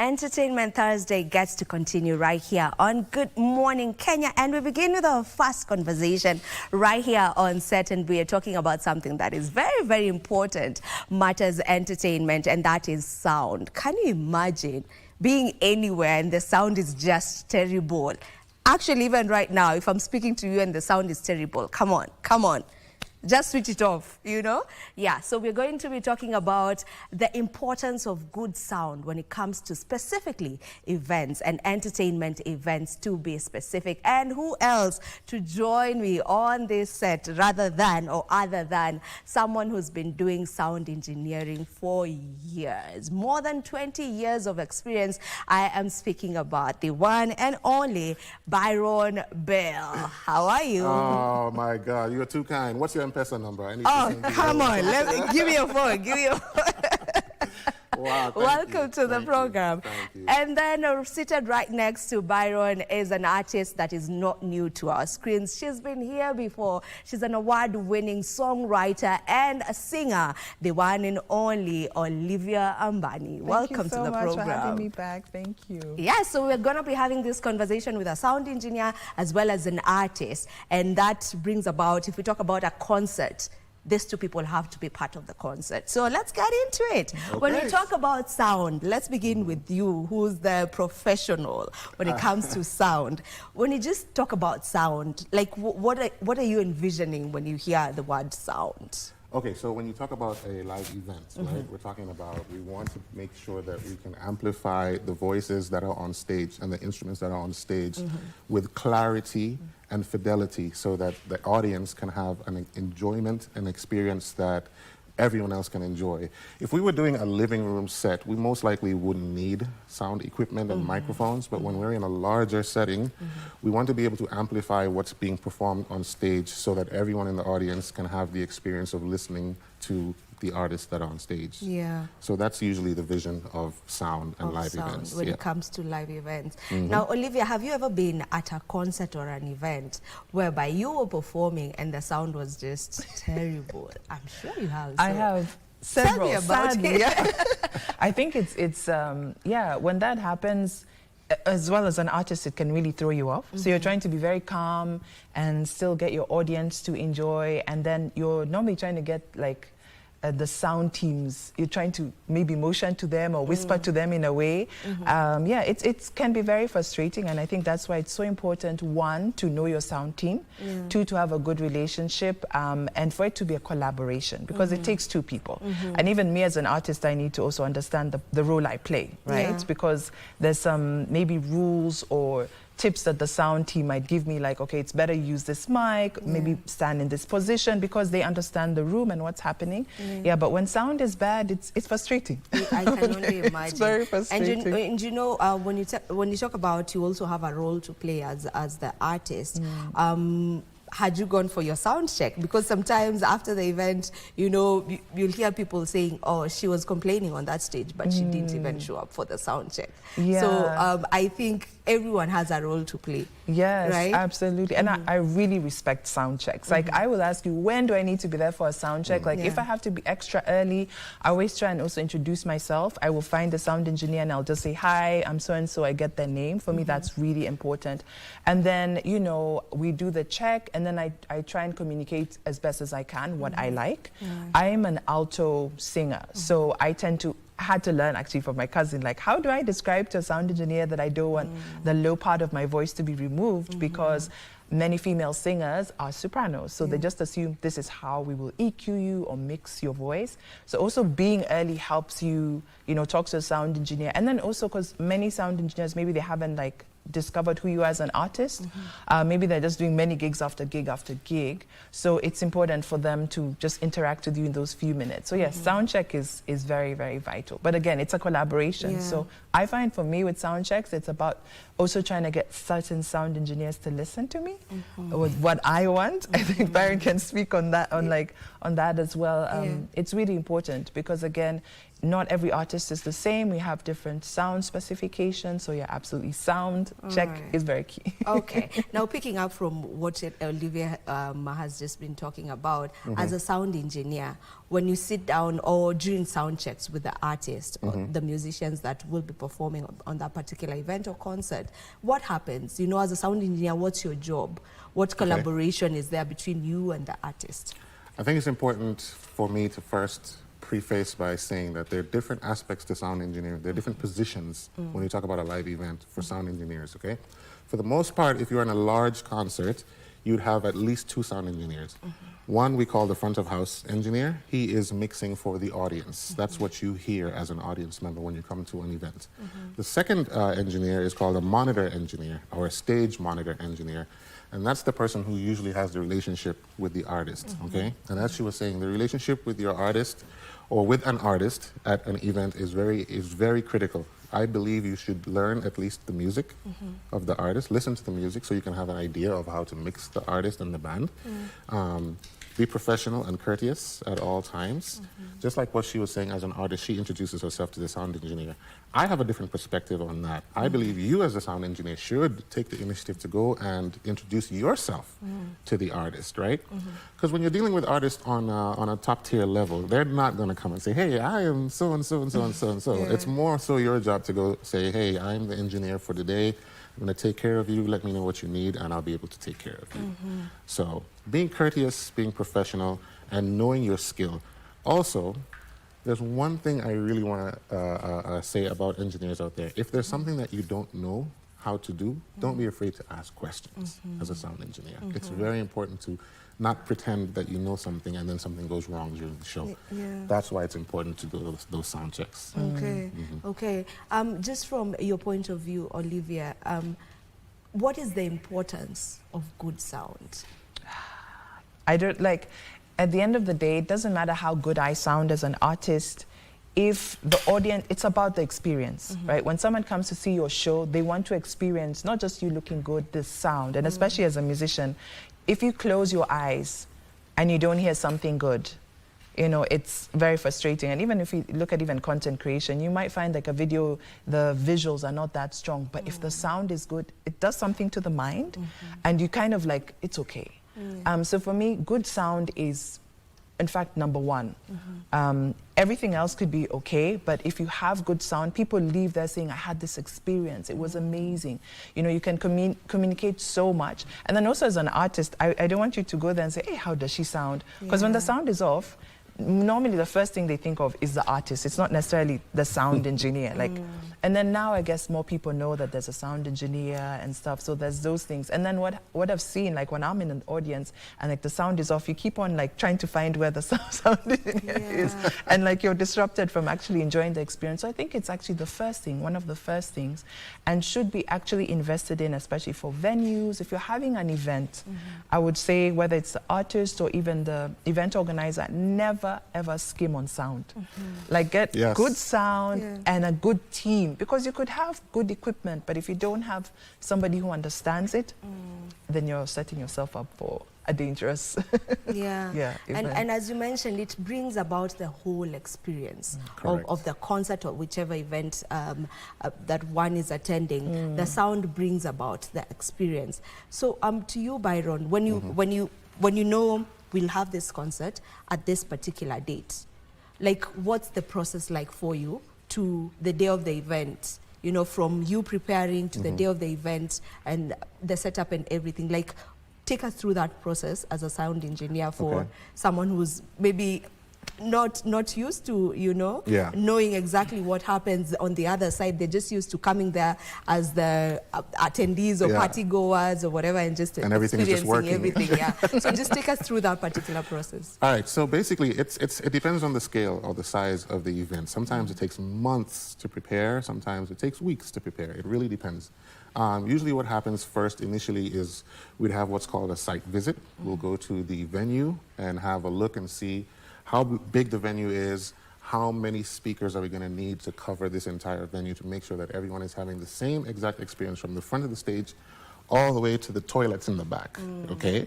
Entertainment Thursday gets to continue right here on Good Morning Kenya, and we begin with our first conversation right here on set, and we are talking about something that is very, very important, matters entertainment, and that is sound. Can you imagine being anywhere and the sound is just terrible? Actually, even right now, if I'm speaking to you and the sound is terrible, come on. Just switch it off, you know? Yeah, so we're going to be talking about the importance of good sound when it comes to specifically events and entertainment events, to be specific. And who else to join me on this set rather than or other than someone who's been doing sound engineering for years, more than 20 years of experience. I am speaking about the one and only Byron Bell. How are you? Oh my God, you're too kind. What's your M-Pesa number? I need to come on, give me your phone. Wow, welcome to the program. Thank you. And then seated right next to Byron is an artist that is not new to our screens. She's been here before. She's an award-winning songwriter and a singer, the one and only Olivia Ambani. Welcome to the program. Thank you so much for having me back. Thank you. Yeah, so we're going to be having this conversation with a sound engineer as well as an artist. And that brings about, if we talk about a concert, these two people have to be part of the concert. So let's get into it. Okay. When we talk about sound, let's begin with you, who's the professional when it comes to sound. When you just talk about sound, like what are you envisioning when you hear the word sound? Okay, so when you talk about a live event, right, we're talking about, we want to make sure that we can amplify the voices that are on stage and the instruments that are on stage with clarity and fidelity, so that the audience can have an enjoyment and experience that everyone else can enjoy. If we were doing a living room set, we most likely wouldn't need sound equipment and microphones, but when we're in a larger setting, we want to be able to amplify what's being performed on stage so that everyone in the audience can have the experience of listening to the artists that are on stage. Yeah. So that's usually the vision of sound and live events. When it comes to live events. Now, Olivia, have you ever been at a concert or an event whereby you were performing and the sound was just terrible? I'm sure you have. I have several. Sadly, yeah. I think it's yeah, when that happens, as well as an artist, it can really throw you off. So you're trying to be very calm and still get your audience to enjoy, and then you're normally trying to get like the sound teams, you're trying to maybe motion to them or whisper to them in a way. Yeah, it can be very frustrating, and I think that's why it's so important, one, to know your sound team, two, to have a good relationship, and for it to be a collaboration, because it takes two people. And even me as an artist, I need to also understand the role I play, right? Because there's some maybe rules or tips that the sound team might give me, like, okay, it's better use this mic, maybe stand in this position, because they understand the room and what's happening. Yeah, but when sound is bad, it's frustrating. I can only imagine. It's very frustrating. And you know, when you talk about, you also have a role to play as the artist. Had you gone for your sound check? Because sometimes after the event, you know, you'll hear people saying, oh, she was complaining on that stage, but she didn't even show up for the sound check. Yeah. So I think everyone has a role to play. Yes, right? Absolutely. And I really respect sound checks. Like, I will ask you, when do I need to be there for a sound check? Like, if I have to be extra early, I always try and also introduce myself. I will find the sound engineer and I'll just say, hi, I'm so-and-so. I get their name. For me, that's really important. And then, you know, we do the check, and then I try and communicate as best as I can what I like. I'm an alto singer, so I had to learn actually from my cousin, like, how do I describe to a sound engineer that I don't want the low part of my voice to be removed, because many female singers are sopranos, so they just assume this is how we will EQ you or mix your voice. So also being early helps you, you know, talk to a sound engineer. And then also, because many sound engineers, maybe they haven't like discovered who you are as an artist. Maybe they're just doing many gigs after gig after gig. So it's important for them to just interact with you in those few minutes. So yes, sound check is very, very vital. But again, it's a collaboration. So I find for me with sound checks, it's about also trying to get certain sound engineers to listen to me with what I want. I think Byron can speak on that, on that as well. It's really important, because again, not every artist is the same. We have different sound specifications. So yeah, absolutely. Sound check is very key. Okay. Now, picking up from what Olivia has just been talking about, as a sound engineer, when you sit down or during sound checks with the artist or the musicians that will be performing on that particular event or concert, what happens? You know, as a sound engineer, what's your job? What collaboration is there between you and the artist? I think it's important for me to first preface by saying that there are different aspects to sound engineering. There are different positions when you talk about a live event for sound engineers, okay? For the most part, if you're in a large concert, you'd have at least 2 sound engineers. One we call the front of house engineer. He is mixing for the audience. That's what you hear as an audience member when you come to an event. The second engineer is called a monitor engineer or a stage monitor engineer. And that's the person who usually has the relationship with the artist, okay? And as she was saying, the relationship with your artist or with an artist at an event is very critical. I believe you should learn at least the music of the artist, listen to the music so you can have an idea of how to mix the artist and the band. Be professional and courteous at all times. Just like what she was saying, as an artist, she introduces herself to the sound engineer. I have a different perspective on that. I believe you as a sound engineer should take the initiative to go and introduce yourself to the artist, right? Because when you're dealing with artists on a top tier level, they're not going to come and say, hey, I am so and so and so and so and so. It's more so your job to go say, hey, I'm the engineer for the day. I'm going to take care of you. Let me know what you need, and I'll be able to take care of you. So being courteous, being professional, and knowing your skill. Also, there's one thing I really want to say about engineers out there. If there's something that you don't know how to do, don't be afraid to ask questions as a sound engineer. It's very important to not pretend that you know something and then something goes wrong during the show. That's why it's important to do those sound checks. Okay, okay. Just from your point of view, Olivia, what is the importance of good sound? I don't like, at the end of the day, it doesn't matter how good I sound as an artist. If the audience, it's about the experience, right? When someone comes to see your show, they want to experience not just you looking good, the sound, and especially as a musician, if you close your eyes and you don't hear something good, you know, it's very frustrating. And even if you look at even content creation, you might find like a video, the visuals are not that strong, but if the sound is good, it does something to the mind, and you kind of like, it's okay. So for me, good sound is, in fact, number one. Everything else could be okay, but if you have good sound, people leave there saying, I had this experience, it was amazing. You know, you can communicate so much. And then also as an artist, I don't want you to go there and say, hey, how does she sound? Because when the sound is off, normally the first thing they think of is the artist. It's not necessarily the sound engineer. Like, and then now I guess more people know that there's a sound engineer and stuff. So there's those things. And then what I've seen, like when I'm in an audience and like the sound is off, you keep on like trying to find where the sound engineer is, and like you're disrupted from actually enjoying the experience. So I think it's actually the first thing, one of the first things, and should be actually invested in, especially for venues. If you're having an event, I would say whether it's the artist or even the event organizer, never ever skim on sound. Like get good sound and a good team, because you could have good equipment, but if you don't have somebody who understands it, then you're setting yourself up for a dangerous and as you mentioned, it brings about the whole experience of the concert or whichever event that one is attending. The sound brings about the experience. So to you, Byron, when you know we'll have this concert at this particular date, like what's the process like for you to the day of the event, you know, from you preparing to the day of the event and the setup and everything? Like, take us through that process as a sound engineer for someone who's maybe not used to, you know, knowing exactly what happens on the other side. They're just used to coming there as the attendees or party goers or whatever, and just everything is just working. Everything. So just take us through that particular process. All right. So basically, it depends on the scale or the size of the event. Sometimes it takes months to prepare. Sometimes it takes weeks to prepare. It really depends. Usually what happens first initially is we'd have what's called a site visit. We'll go to the venue and have a look and see how big the venue is, how many speakers are we going to need to cover this entire venue to make sure that everyone is having the same exact experience from the front of the stage all the way to the toilets in the back, okay?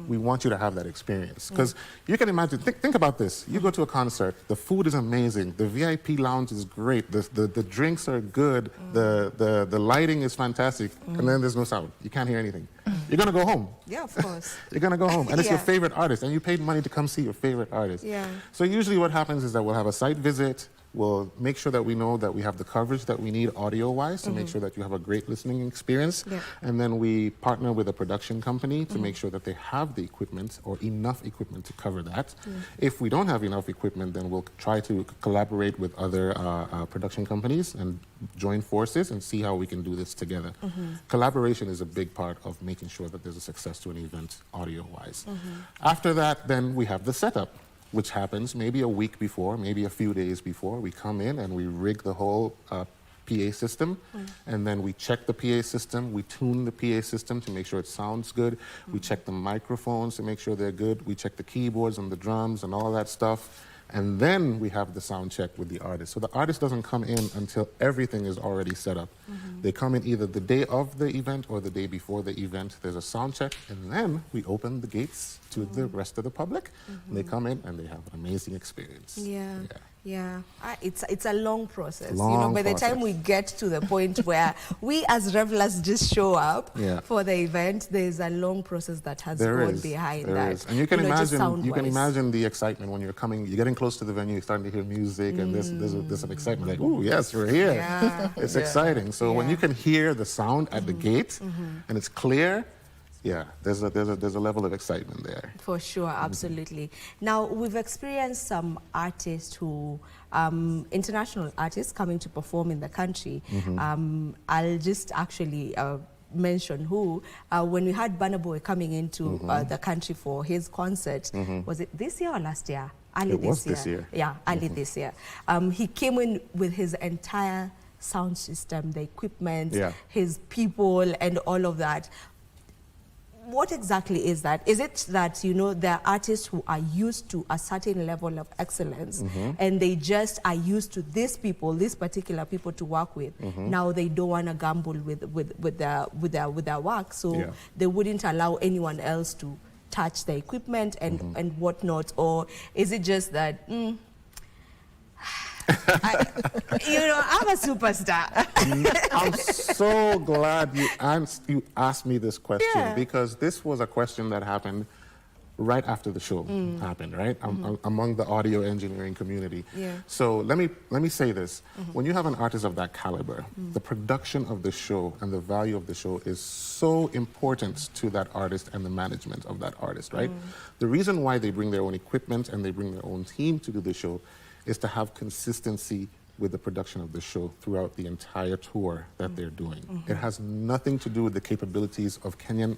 We want you to have that experience. Because you can imagine, think about this. You go to a concert, the food is amazing, the VIP lounge is great, the drinks are good, the lighting is fantastic, and then there's no sound. You can't hear anything. You're gonna go home. Yeah, of course. You're gonna go home, and it's your Yeah. favorite artist, and you paid money to come see your favorite artist. Yeah. So usually what happens is that we'll have a site visit, we'll make sure that we know that we have the coverage that we need audio-wise to make sure that you have a great listening experience. Yeah. And then we partner with a production company to make sure that they have the equipment or enough equipment to cover that. If we don't have enough equipment, then we'll try to collaborate with other production companies and join forces and see how we can do this together. Collaboration is a big part of making sure that there's a success to an event audio-wise. After that, then we have the setup, which happens maybe a week before, maybe a few days before. We come in and we rig the whole PA system, and then we check the PA system, we tune the PA system to make sure it sounds good, we check the microphones to make sure they're good, we check the keyboards and the drums and all that stuff, and then we have the sound check with the artist. So the artist doesn't come in until everything is already set up. They come in either the day of the event or the day before the event. There's a sound check, and then we open the gates to the rest of the public. And they come in and they have an amazing experience. Yeah. Yeah, it's a long process. Long by the time we get to the point where we as revelers just show up for the event, there's a long process that has gone behind that. There is. And you can imagine the excitement when you're coming, you're getting close to the venue, you're starting to hear music, and there's an excitement like, oh yes, we're here. Yeah. It's exciting. So when you can hear the sound at the gate and it's clear, yeah, there's a level of excitement there. For sure, absolutely. Now, we've experienced some artists who, international artists coming to perform in the country. I'll just actually mention who. When we had Burna Boy coming into the country for his concert, was it this year or last year? It was this year. Yeah, early this year. He came in with his entire sound system, the equipment, his people, and all of that. What exactly is that? Is it that, there are artists who are used to a certain level of excellence and they just are used to these particular people to work with? Now they don't want to gamble with their work, so they wouldn't allow anyone else to touch the equipment and whatnot? Or is it just that, I'm a superstar. I'm so glad you asked me this question, because this was a question that happened right after the show happened, right? Among the audio engineering community. So let me say this. When you have an artist of that caliber, the production of the show and the value of the show is so important to that artist and the management of that artist, right? The reason why they bring their own equipment and they bring their own team to do the show is to have consistency with the production of the show throughout the entire tour that they're doing. It has nothing to do with the capabilities of Kenyan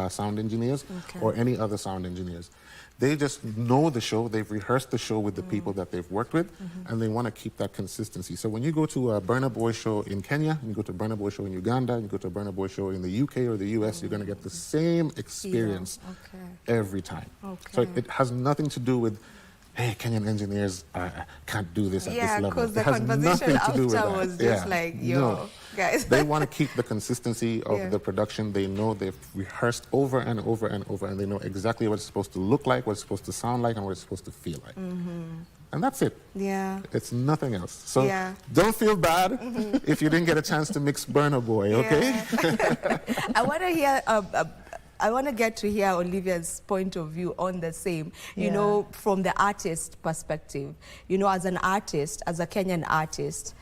sound engineers or any other sound engineers. They just know the show, they've rehearsed the show with the people that they've worked with, and they want to keep that consistency. So when you go to a Burna Boy show in Kenya, you go to a Burna Boy show in Uganda, you go to a Burna Boy show in the UK or the US, you're going to get the same experience every time. So it has nothing to do with, hey, Kenyan engineers can't do this at this level. Yeah, because the conversation after was just like, guys. They want to keep the consistency of the production. They know they've rehearsed over and over and over, and they know exactly what it's supposed to look like, what it's supposed to sound like, and what it's supposed to feel like. And that's it. Yeah. It's nothing else. So don't feel bad if you didn't get a chance to mix Burna Boy, okay? I want to hear... I want to get to hear Olivia's point of view on the same, from the artist perspective. As an artist, as a Kenyan artist,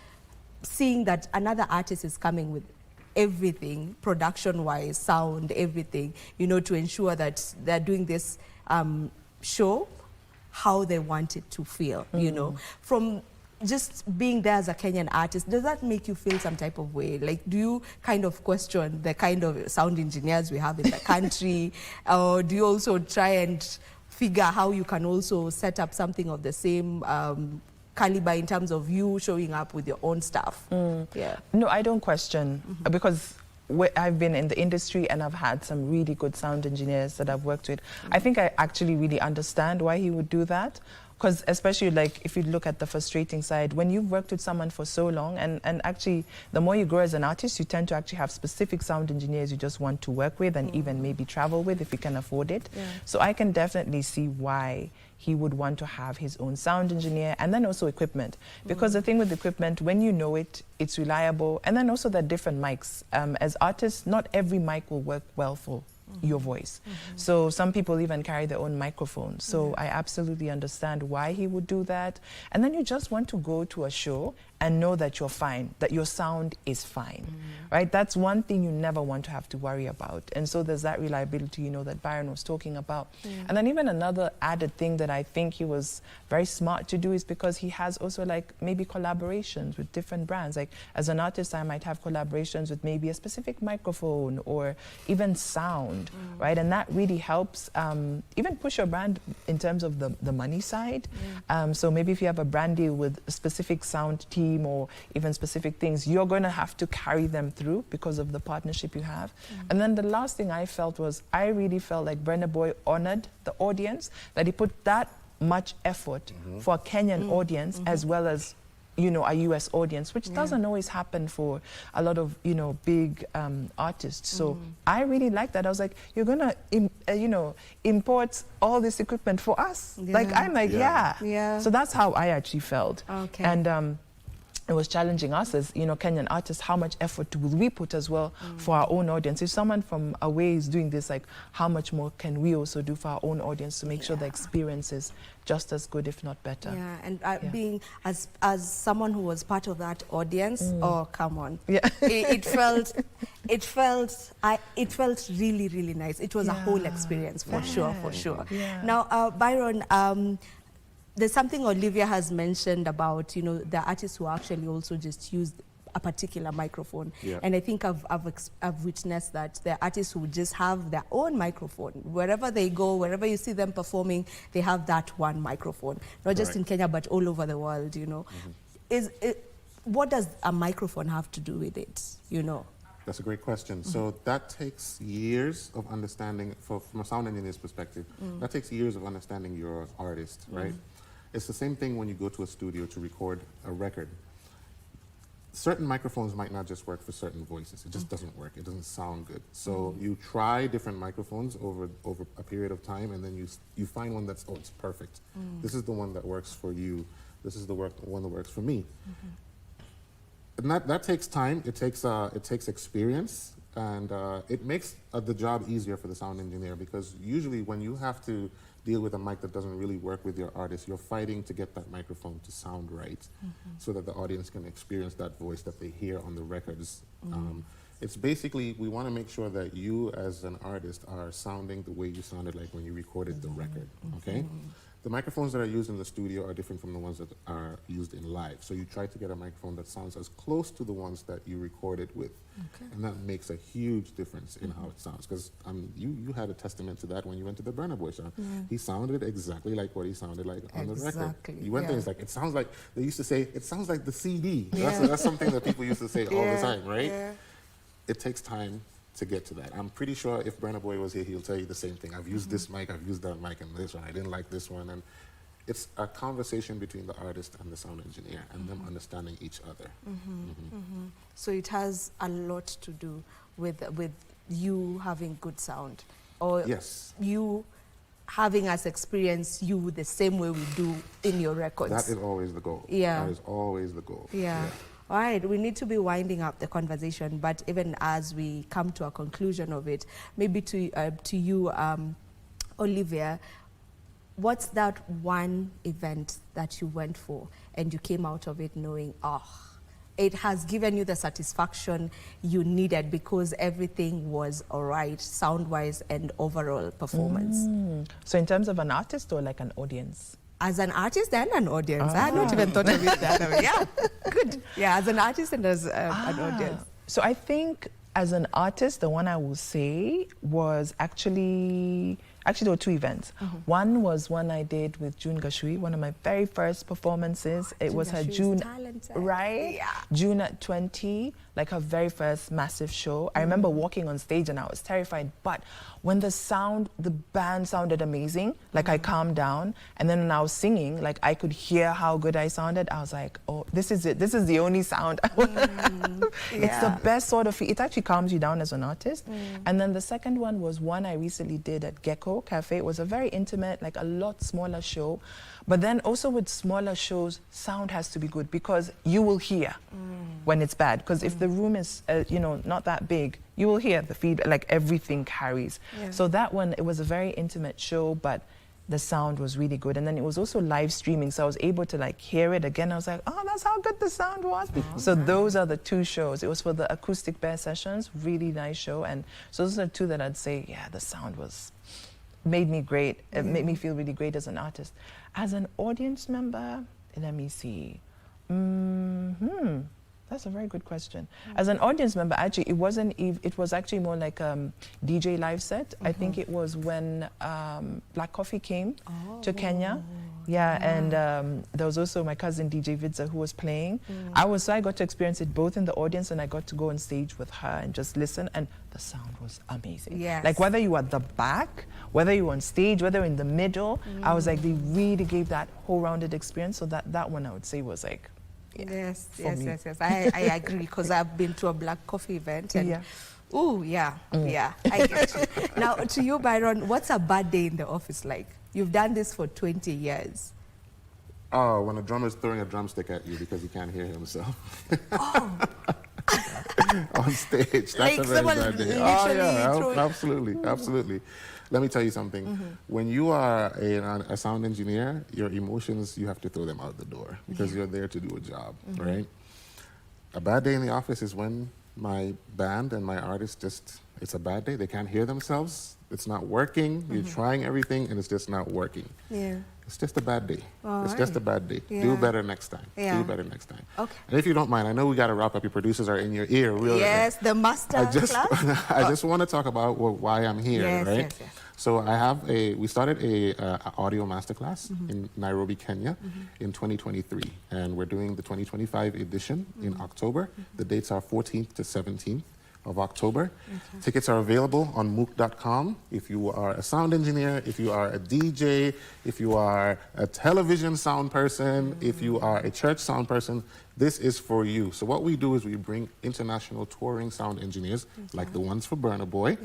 seeing that another artist is coming with everything, production-wise, sound, everything, to ensure that they're doing this show how they want it to feel, From just being there as a Kenyan artist, does that make you feel some type of way? Like, do you kind of question the kind of sound engineers we have in the country? Or do you also try and figure how you can also set up something of the same caliber in terms of you showing up with your own stuff? No, I don't question, because I've been in the industry and I've had some really good sound engineers that I've worked with. I think I actually really understand why he would do that. Because especially like if you look at the frustrating side, when you've worked with someone for so long, and actually the more you grow as an artist, you tend to actually have specific sound engineers you just want to work with and even maybe travel with if you can afford it. Yeah. So I can definitely see why he would want to have his own sound engineer, and then also equipment. Because the thing with equipment, when you know it, it's reliable, and then also the different mics. As artists, not every mic will work well for your voice. So some people even carry their own microphone. So I absolutely understand why he would do that. And then you just want to go to a show and know that you're fine, that your sound is fine, right? That's one thing you never want to have to worry about. And so there's that reliability, you know, that Byron was talking about. And then even another added thing that I think he was very smart to do is because he has also like maybe collaborations with different brands. Like as an artist, I might have collaborations with maybe a specific microphone or even sound, right? And that really helps even push your brand in terms of the money side. So maybe if you have a brand deal with a specific sound team or even specific things, you're going to have to carry them through because of the partnership you have. And then the last thing I felt was, I really felt like Burna Boy honored the audience, that he put that much effort for a Kenyan audience as well as, you know, a US audience, which doesn't always happen for a lot of, you know, big artists. So I really like that. I was like, you're gonna, you know, import all this equipment for us. Like, I'm like, yeah. So that's how I actually felt. Okay. And it was challenging us as, you know, Kenyan artists, how much effort will we put as well for our own audience? If someone from away is doing this, like, how much more can we also do for our own audience to make sure the experience is just as good, if not better? Yeah, and being as someone who was part of that audience, oh, come on. Yeah. it felt really, really nice. It was a whole experience, for sure. Yeah. Now, Byron, there's something Olivia has mentioned about, you know, the artists who actually also just use a particular microphone. And I think I've witnessed that the artists who just have their own microphone. Wherever they go, wherever you see them performing, they have that one microphone. Not just in Kenya, but all over the world, you know. What does a microphone have to do with it, you know? That's a great question. So that takes years of understanding, from a sound engineer's perspective, that takes years of understanding your artist, right? It's the same thing when you go to a studio to record a record. Certain microphones might not just work for certain voices. It just doesn't work. It doesn't sound good. So you try different microphones over a period of time, and then you find one that's, oh, it's perfect. This is the one that works for you. This is the one that works for me. And that takes time. It takes experience, and it makes the job easier for the sound engineer, because usually when you have to deal with a mic that doesn't really work with your artist, you're fighting to get that microphone to sound right, so that the audience can experience that voice that they hear on the records. It's basically, we want to make sure that you as an artist are sounding the way you sounded like when you recorded the record, okay? The microphones that are used in the studio are different from the ones that are used in live. So you try to get a microphone that sounds as close to the ones that you recorded with. And that makes a huge difference in how it sounds. Because you had a testament to that when you went to the Burna Boy show. He sounded exactly like what he sounded like on the record. You went there, it's like, it sounds like, they used to say, it sounds like the CD. That's something that people used to say all the time, right? It takes time to get to that. I'm pretty sure if Burna Boy was here, he'll tell you the same thing. I've used this mic, I've used that mic, and this one, I didn't like this one. And it's a conversation between the artist and the sound engineer, and them understanding each other. So it has a lot to do with you having good sound, or you having us experience you the same way we do in your records. That is always the goal. Yeah. That is always the goal. Yeah. All right, we need to be winding up the conversation, but even as we come to a conclusion of it, maybe to you, Olivia, what's that one event that you went for and you came out of it knowing, it has given you the satisfaction you needed because everything was all right, sound-wise and overall performance? So in terms of an artist or like an audience? As an artist and an audience. I had not even thought of it that way. Yeah, good. Yeah, as an artist and as an audience. So I think as an artist, the one I will say was actually actually there were 2 events. One was one I did with June Gashui, one of my very first performances. It was her June, right? Yeah. June at 20, like her very first massive show. I remember walking on stage and I was terrified, but when the band sounded amazing, like I calmed down, and then when I was singing, like I could hear how good I sounded. I was like, oh, this is it. This is the only sound. It's the best sort of, it actually calms you down as an artist. And then the second one was one I recently did at Gecko Cafe. It was a very intimate, like a lot smaller show. But then also with smaller shows, sound has to be good because you will hear when it's bad. Because if the room is, not that big, you will hear the feedback, like everything carries. Yeah. So that one, it was a very intimate show, but the sound was really good. And then it was also live streaming, so I was able to like hear it again. I was like, oh, that's how good the sound was. So those are the 2 shows. It was for the Acoustic Bear sessions, really nice show. And so those are 2 that I'd say, yeah, the sound made me great. It made me feel really great as an artist. As an audience member, let me see. That's a very good question. As an audience member, actually, it was actually more like a DJ live set. I think it was when Black Coffee came to Kenya. Yeah, and there was also my cousin DJ Vidza who was playing. So I got to experience it both in the audience and I got to go on stage with her and just listen, and the sound was amazing. Yes. Like whether you were at the back, whether you were on stage, whether in the middle, I was like, they really gave that whole rounded experience. So that one I would say was like, Yes. I agree, because I've been to a Black Coffee event and I get you. Now to you, Byron, what's a bad day in the office like? You've done this for 20 years. Oh, when a drummer's throwing a drumstick at you because he can't hear himself. On stage, that's Like a very bad day. Absolutely. Let me tell you something. When you are a sound engineer, your emotions, you have to throw them out the door because you're there to do a job, right? A bad day in the office is when my band and my artists it's a bad day. They can't hear themselves. It's not working. You're trying everything and it's just not working. Yeah. It's just a bad day. Just a bad day. Yeah. Do better next time. Yeah. Do better next time. Okay. And if you don't mind, I know we got to wrap up. Your producers are in your ear. Yes, the master class. I just want to talk about why I'm here, right? Yes. So we started a audio masterclass in Nairobi, Kenya in 2023. And we're doing the 2025 edition in October. The dates are 14th to 17th. Of October. Tickets are available on MOOC.com. If you are a sound engineer, if you are a DJ, if you are a television sound person, if you are a church sound person, this is for you. So what we do is we bring international touring sound engineers, like the ones for Burna Boy,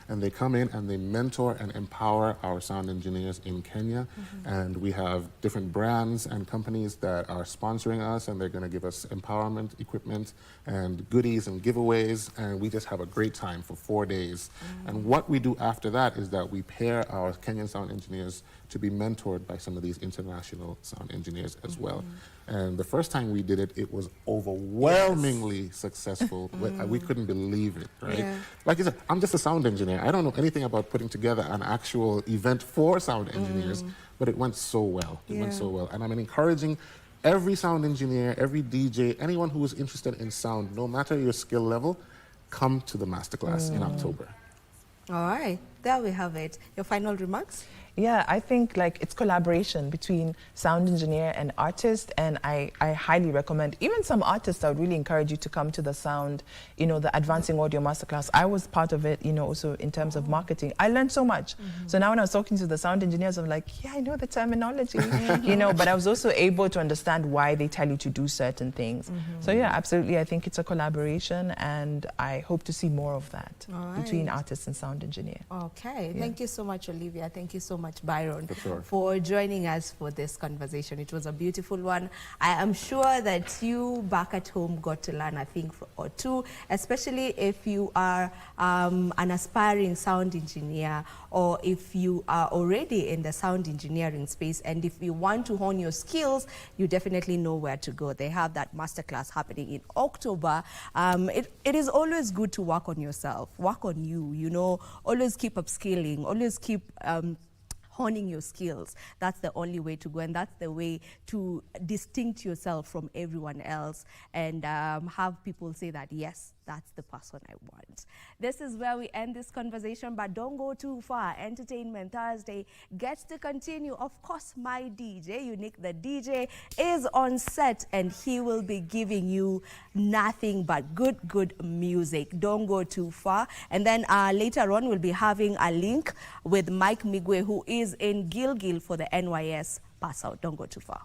and they come in and they mentor and empower our sound engineers in Kenya. And we have different brands and companies that are sponsoring us, and they're going to give us empowerment equipment and goodies and giveaways, and we just have a great time for 4 days. And what we do after that is that we pair our Kenyan sound engineers to be mentored by some of these international sound engineers as well. And the first time we did it, it was overwhelmingly successful. We couldn't believe it, right? Yeah. Like you said, I'm just a sound engineer. I don't know anything about putting together an actual event for sound engineers, but it went so well. It went so well. And I'm encouraging every sound engineer, every DJ, anyone who is interested in sound, no matter your skill level, come to the masterclass in October. All right, there we have it. Your final remarks? Yeah, I think like it's collaboration between sound engineer and artist, and I highly recommend, even some artists, I would really encourage you to come to the sound, the Advancing Audio Masterclass. I was part of it, also in terms of marketing. I learned so much. So now when I was talking to the sound engineers, I'm like, yeah, I know the terminology, but I was also able to understand why they tell you to do certain things. So yeah, absolutely. I think it's a collaboration, and I hope to see more of that between artists and sound engineer. Okay, thank you so much, Olivia. Thank you so much, Byron, for joining us for this conversation. It was a beautiful one. I am sure that you back at home got to learn a thing or two, especially if you are an aspiring sound engineer, or if you are already in the sound engineering space, and if you want to hone your skills, you definitely know where to go. They have that masterclass happening in October. It is always good to work on yourself, work on you, always keep upskilling, always keep honing your skills. That's the only way to go, and that's the way to distinct yourself from everyone else, and have people say that, yes, That's the person I want. This is where we end this conversation, but don't go too far. Entertainment Thursday gets to continue. Of course, my DJ, Unique the DJ, is on set and he will be giving you nothing but good music. Don't go too far. And then later on, we'll be having a link with Mike Migwe, who is in Gilgil for the NYS Pass Out. Don't go too far.